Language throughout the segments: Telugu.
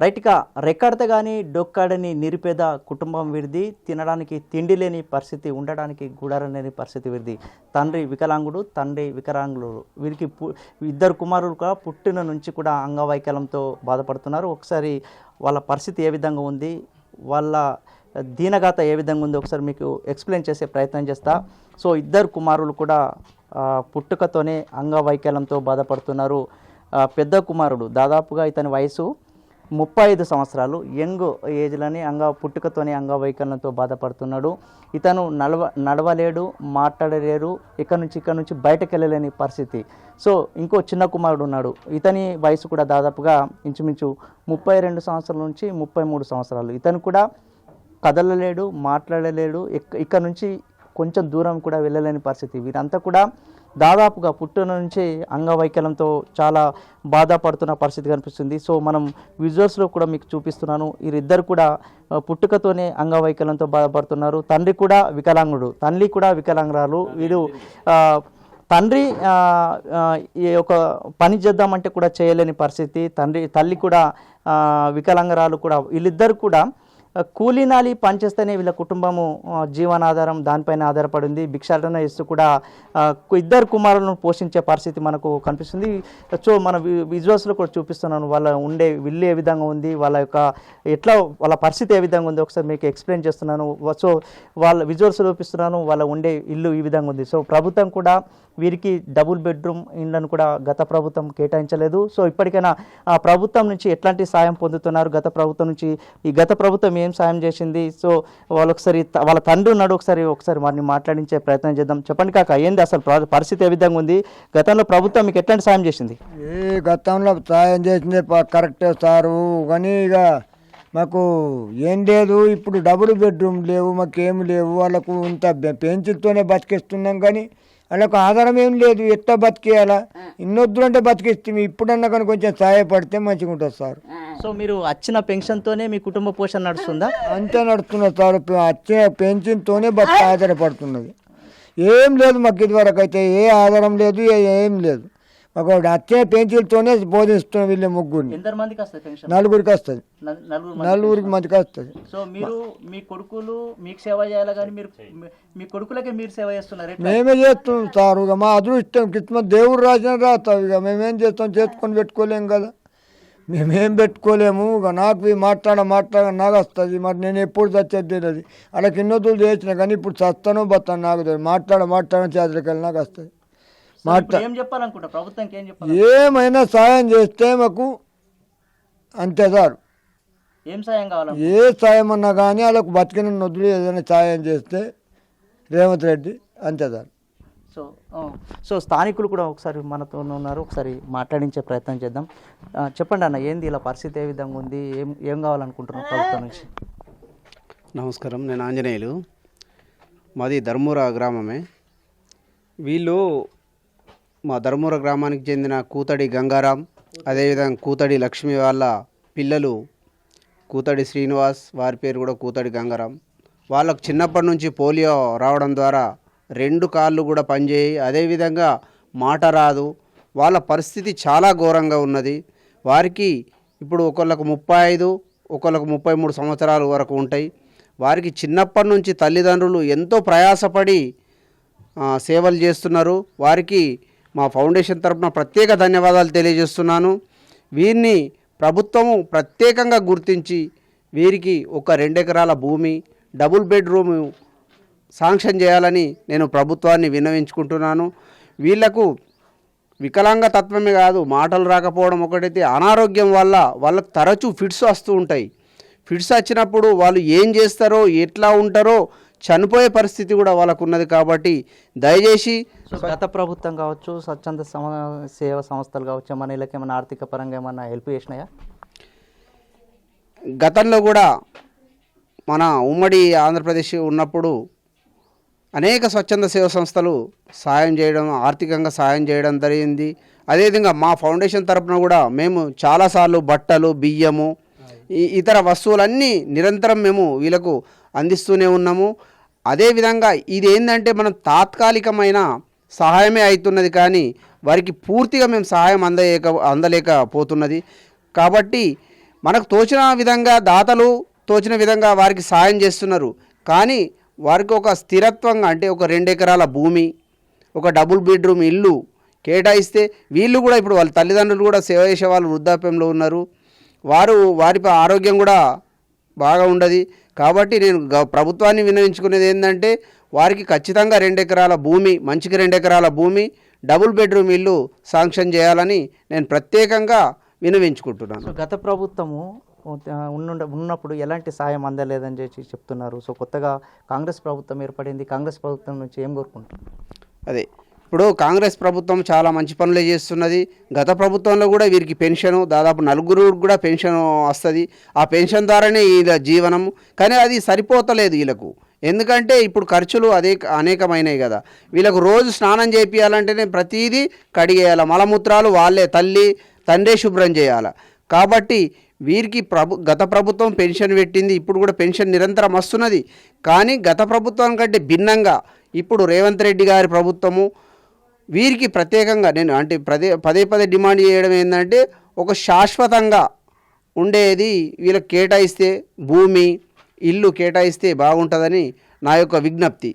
రైట్గా రెక్కాడితే కానీ డొక్కాడని నిరుపేద కుటుంబం వీరిది, తినడానికి తిండి లేని పరిస్థితి, ఉండడానికి గుడారం లేని పరిస్థితి వీరిది. తండ్రి వికలాంగుడు, తండ్రి వికలాంగుడు. వీరికి ఇద్దరు కుమారులు కూడా పుట్టిన నుంచి కూడా అంగవైకల్యంతో బాధపడుతున్నారు. ఒకసారి వాళ్ళ పరిస్థితి ఏ విధంగా ఉంది, వాళ్ళ దీనగాథ ఏ విధంగా ఉంది ఒకసారి మీకు ఎక్స్ప్లెయిన్ చేసే ప్రయత్నం చేస్తా. సో ఇద్దరు కుమారులు కూడా పుట్టుకతోనే అంగవైకల్యంతో బాధపడుతున్నారు. పెద్ద కుమారుడు దాదాపుగా ఇతని వయసు 35 సంవత్సరాలు, యంగ్ ఏజ్లోనే పుట్టుకతోనే అంగవైకల్యంతో బాధపడుతున్నాడు. ఇతను నడవలేడు, మాట్లాడలేడు, ఇక్కడ నుంచి బయటకు వెళ్ళలేని పరిస్థితి. సో ఇంకో చిన్న కుమారుడు ఉన్నాడు, ఇతని వయసు కూడా దాదాపుగా ఇంచుమించు 32 సంవత్సరాల నుంచి 33 సంవత్సరాలు. ఇతను కూడా కదలలేడు, మాట్లాడలేడు, ఇక్కడ నుంచి కొంచెం దూరం కూడా వెళ్ళలేని పరిస్థితి. వీరంతా కూడా దాదాపుగా పుట్టిన నుంచి అంగవైకల్యంతో చాలా బాధపడుతున్న పరిస్థితి కనిపిస్తుంది. సో మనం విజువల్స్లో కూడా మీకు చూపిస్తున్నాను. వీరిద్దరు కూడా పుట్టుకతోనే అంగవైకల్యంతో బాధపడుతున్నారు. తండ్రి కూడా వికలాంగుడు, తల్లి కూడా వికలాంగురాలు. వీరు తండ్రి ఒక పని చేద్దామంటే కూడా చేయలేని పరిస్థితి. తల్లి కూడా వికలాంగురాలు కూడా. వీళ్ళిద్దరు కూడా కూలీనాలి పనిచేస్తేనే వీళ్ళ కుటుంబము జీవనాధారం దానిపైన ఆధారపడింది. భిక్షాటన ఇస్తూ కూడా ఇద్దరు కుమారులను పోషించే పరిస్థితి మనకు కనిపిస్తుంది. సో మన విజువల్స్లో కూడా చూపిస్తున్నాను వాళ్ళ ఉండే ఇల్లు ఏ విధంగా ఉంది, వాళ్ళ పరిస్థితి ఏ విధంగా ఉంది ఒకసారి మీకు ఎక్స్ప్లెయిన్ చేస్తున్నాను. సో వాళ్ళ విజువల్స్ చూపిస్తున్నాను, వాళ్ళ ఉండే ఇల్లు ఈ విధంగా ఉంది. సో ప్రభుత్వం కూడా వీరికి డబుల్ బెడ్రూమ్ ఇండ్లను కూడా గత ప్రభుత్వం కేటాయించలేదు. సో ఇప్పటికైనా ప్రభుత్వం నుంచి ఎట్లాంటి సాయం పొందుతున్నారు, గత ప్రభుత్వం ఏం సాయం చేసింది? సో వాళ్ళ తండ్రి ఉన్నాడు, ఒకసారి వారిని మాట్లాడించే ప్రయత్నం చేద్దాం. చెప్పండి కాక, ఏంది అసలు పరిస్థితి ఏ విధంగా ఉంది? గతంలో ప్రభుత్వం మీకు ఎట్లాంటి సాయం చేసింది? గతంలో సాయం చేసింది కరెక్టే సారు, కానీ ఇక మాకు ఏం లేదు. ఇప్పుడు డబుల్ బెడ్రూమ్ లేవు, మాకేమి లేవు. వాళ్ళకు ఇంత పెన్షన్తోనే బతికిస్తున్నాం, కానీ వాళ్ళకు ఆధారం ఏం లేదు. ఎట్లా బతికేయాలా? ఇన్నొద్దులు అంటే బతికిస్తాం. ఇప్పుడన్నా కానీ కొంచెం సహాయపడితే మంచిగా ఉంటుంది సార్. సో మీరు వచ్చిన పెన్షన్తోనే మీ కుటుంబ పోషణ నడుస్తుందా? అంతే నడుస్తున్నది సార్. వచ్చిన పెన్షన్తోనే బతికి ఆధారపడుతున్నది. ఏం లేదు మాకు ఇదివరకు అయితే, ఏ ఆధారం లేదు, ఏం లేదు. మాకు వచ్చే పెన్షన్తోనే బోధిస్తున్నాం. వీళ్ళ ముగ్గురిని నలుగురికి వస్తుంది, నలుగురికి మందికి వస్తుంది. సో మీరు మీ కొడుకులు మీకు సేవ చేయాలి, కానీ మీ కొడుకులకే మీరు సేవ చేస్తున్నారు. మేమే చేస్తున్నాం సార్. ఇక మా అదృష్టం కిస్మత్ దేవుడు రాసిన రాస్తాం. ఇక మేమేం చేస్తాం, చేసుకొని పెట్టుకోలేము కదా, మేమేం పెట్టుకోలేము. ఇక నాకు మాట్లాడ నాకు వస్తుంది. మరి నేను ఎప్పుడు చచ్చేది అది. అలా కిన్నొద్దులు చేసిన, కానీ ఇప్పుడు చస్తానో బతాను నాకు తెలియదు. మాట్లాడ చేతులకి నాకు వస్తుంది. ఏమైనా సాయం చేస్తే మాకు అంతే సార్. ఏం సాయం కావాలి? ఏ సాయం అన్నా కానీ వాళ్ళకు బతికిన నొద్దులు ఏదైనా సాయం చేస్తే రేవంత్ రెడ్డి అంతే సార్. సో స్థానికులు కూడా ఒకసారి మనతో ఉన్నారు, ఒకసారి మాట్లాడించే ప్రయత్నం చేద్దాం. చెప్పండి అన్న, ఏంది ఇలా పరిస్థితి ఏ విధంగా ఉంది, ఏం కావాలనుకుంటున్నాం ప్రభుత్వం నుంచి? నమస్కారం, నేను ఆంజనేయులు, మాది ధర్మూర గ్రామమే. వీళ్ళు మా ధర్మూర గ్రామానికి చెందిన కూతడి గంగారాం, అదేవిధంగా కూతడి లక్ష్మి వాళ్ళ పిల్లలు కూతడి శ్రీనివాస్, వారి పేరు కూడా కూతడి గంగారాం. వాళ్ళకు చిన్నప్పటి నుంచి పోలియో రావడం ద్వారా 2 కాళ్ళు కూడా పనిచేయి, అదేవిధంగా మాట రాదు. వాళ్ళ పరిస్థితి చాలా ఘోరంగా ఉన్నది. వారికి ఇప్పుడు ఒకళ్ళకు 35, ఒకళ్ళకు 33 సంవత్సరాల వరకు ఉంటాయి. వారికి చిన్నప్పటి నుంచి తల్లిదండ్రులు ఎంతో ప్రయాసపడి సేవలు చేస్తున్నారు. వారికి మా ఫౌండేషన్ తరపున ప్రత్యేక ధన్యవాదాలు తెలియజేస్తున్నాను. వీరిని ప్రభుత్వము ప్రత్యేకంగా గుర్తించి వీరికి ఒక 2 ఎకరాల భూమి, డబుల్ బెడ్రూమ్ శాంక్షన్ చేయాలని నేను ప్రభుత్వాన్ని విన్నవించుకుంటున్నాను. వీళ్లకు వికలాంగ తత్వమే కాదు, మాటలు రాకపోవడం ఒకటైతే, అనారోగ్యం వల్ల వాళ్ళకు తరచూ ఫిట్స్ వస్తూ ఉంటాయి. ఫిట్స్ వచ్చినప్పుడు వాళ్ళు ఏం చేస్తారో, ఎట్లా ఉంటారో, చనిపోయే పరిస్థితి కూడా వాళ్ళకు ఉన్నది. కాబట్టి దయచేసి గత ప్రభుత్వం కావచ్చు, స్వచ్ఛంద సేవా సంస్థలు కావచ్చు, ఏమైనా వీళ్ళకి ఏమైనా ఆర్థిక పరంగా ఏమైనా హెల్ప్ చేసినాయా? గతంలో కూడా మన ఉమ్మడి ఆంధ్రప్రదేశ్ ఉన్నప్పుడు అనేక స్వచ్ఛంద సేవా సంస్థలు సాయం చేయడం, ఆర్థికంగా సాయం చేయడం జరిగింది. అదేవిధంగా మా ఫౌండేషన్ తరపున కూడా మేము చాలాసార్లు బట్టలు, బియ్యము, ఇతర వస్తువులన్నీ నిరంతరం మేము వీళ్ళకు అందిస్తూనే ఉన్నాము. అదేవిధంగా ఇది ఏంటంటే మనం తాత్కాలికమైన సహాయమే అవుతున్నది, కానీ వారికి పూర్తిగా మేము సహాయం అందలేకపోతున్నది. కాబట్టి మనకు తోచిన విధంగా దాతలు తోచిన విధంగా వారికి సాయం చేస్తున్నారు. కానీ వారికి ఒక స్థిరత్వంగా అంటే ఒక 2 ఎకరాల భూమి, ఒక డబుల్ బెడ్రూమ్ ఇల్లు కేటాయిస్తే వీళ్ళు కూడా ఇప్పుడు వాళ్ళ తల్లిదండ్రులు కూడా సేవ చేసే వాళ్ళు వృద్ధాప్యంలో ఉన్నారు. వారి ఆరోగ్యం కూడా బాగా ఉండదు. కాబట్టి నేను ప్రభుత్వాన్ని విన్నవించుకునేది ఏంటంటే వారికి ఖచ్చితంగా 2 ఎకరాల భూమి, మంచికి 2 ఎకరాల భూమి, డబుల్ బెడ్రూమ్ ఇల్లు శాంక్షన్ చేయాలని నేను ప్రత్యేకంగా విన్నవించుకుంటున్నాను. సో గత ప్రభుత్వము ఉన్నప్పుడు ఎలాంటి సాయం అందలేదని చెప్పి చెప్తున్నారు. సో కొత్తగా కాంగ్రెస్ ప్రభుత్వం ఏర్పడింది. కాంగ్రెస్ ప్రభుత్వం నుంచి ఏం కోరుకుంటున్నారు? అదే ఇప్పుడు కాంగ్రెస్ ప్రభుత్వం చాలా మంచి పనులే చేస్తున్నది. గత ప్రభుత్వంలో కూడా వీరికి పెన్షను దాదాపు 4 కూడా పెన్షన్ వస్తుంది. ఆ పెన్షన్ ద్వారానే వీళ్ళ జీవనం. కానీ అది సరిపోతలేదు వీళ్ళకు. ఎందుకంటే ఇప్పుడు ఖర్చులు అనేకమైనవి కదా. వీళ్ళకు రోజు స్నానం చేయించాలంటేనే ప్రతిదీ కడిగేయాలి. మలమూత్రాలు వాళ్ళే తండ్రే శుభ్రం చేయాలి. కాబట్టి వీరికి గత ప్రభుత్వం పెన్షన్ పెట్టింది. ఇప్పుడు కూడా పెన్షన్ నిరంతరం వస్తున్నది. కానీ గత ప్రభుత్వం కంటే భిన్నంగా ఇప్పుడు రేవంత్ రెడ్డి గారి ప్రభుత్వము వీరికి ప్రత్యేకంగా నేను అంటే పదే డిమాండ్ చేయడం ఏంటంటే ఒక శాశ్వతంగా ఉండేది వీళ్ళకి కేటాయిస్తే, భూమి ఇల్లు కేటాయిస్తే బాగుంటుందని నా యొక్క విజ్ఞప్తి.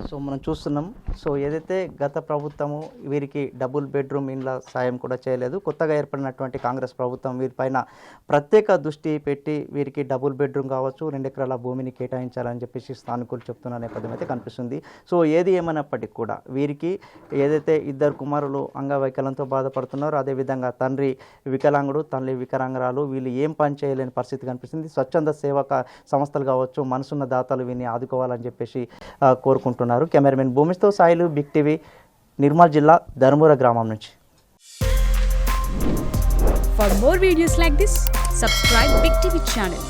సో మనం చూస్తున్నాం. సో ఏదైతే గత ప్రభుత్వము వీరికి డబుల్ బెడ్రూమ్ ఇండ్ల సాయం కూడా చేయలేదు, కొత్తగా ఏర్పడినటువంటి కాంగ్రెస్ ప్రభుత్వం వీరిపైన ప్రత్యేక దృష్టి పెట్టి వీరికి డబుల్ బెడ్రూమ్ కావచ్చు, 2 ఎకరాల భూమిని కేటాయించాలని చెప్పేసి స్థానికులు చెప్తున్న నేపథ్యం అయితే కనిపిస్తుంది. సో ఏది ఏమైనప్పటికీ కూడా వీరికి ఏదైతే 2 కుమారులు అంగవైకల్యంతో బాధపడుతున్నారో, అదేవిధంగా తండ్రి వికలాంగుడు, తల్లి వికలాంగురాలు, వీళ్ళు ఏం పని చేయలేని పరిస్థితి కనిపిస్తుంది. స్వచ్ఛంద సేవక సంస్థలు కావచ్చు, మనసున్న దాతలు వీరిని ఆదుకోవాలని చెప్పేసి కోరుకుంటున్నారు. కెమెరామెన్ భూమితో సాయిలు, బిగ్ టీవీ, నిర్మల్ జిల్లా ధర్మూర గ్రామం నుంచి. For more videos like this, subscribe Big TV channel.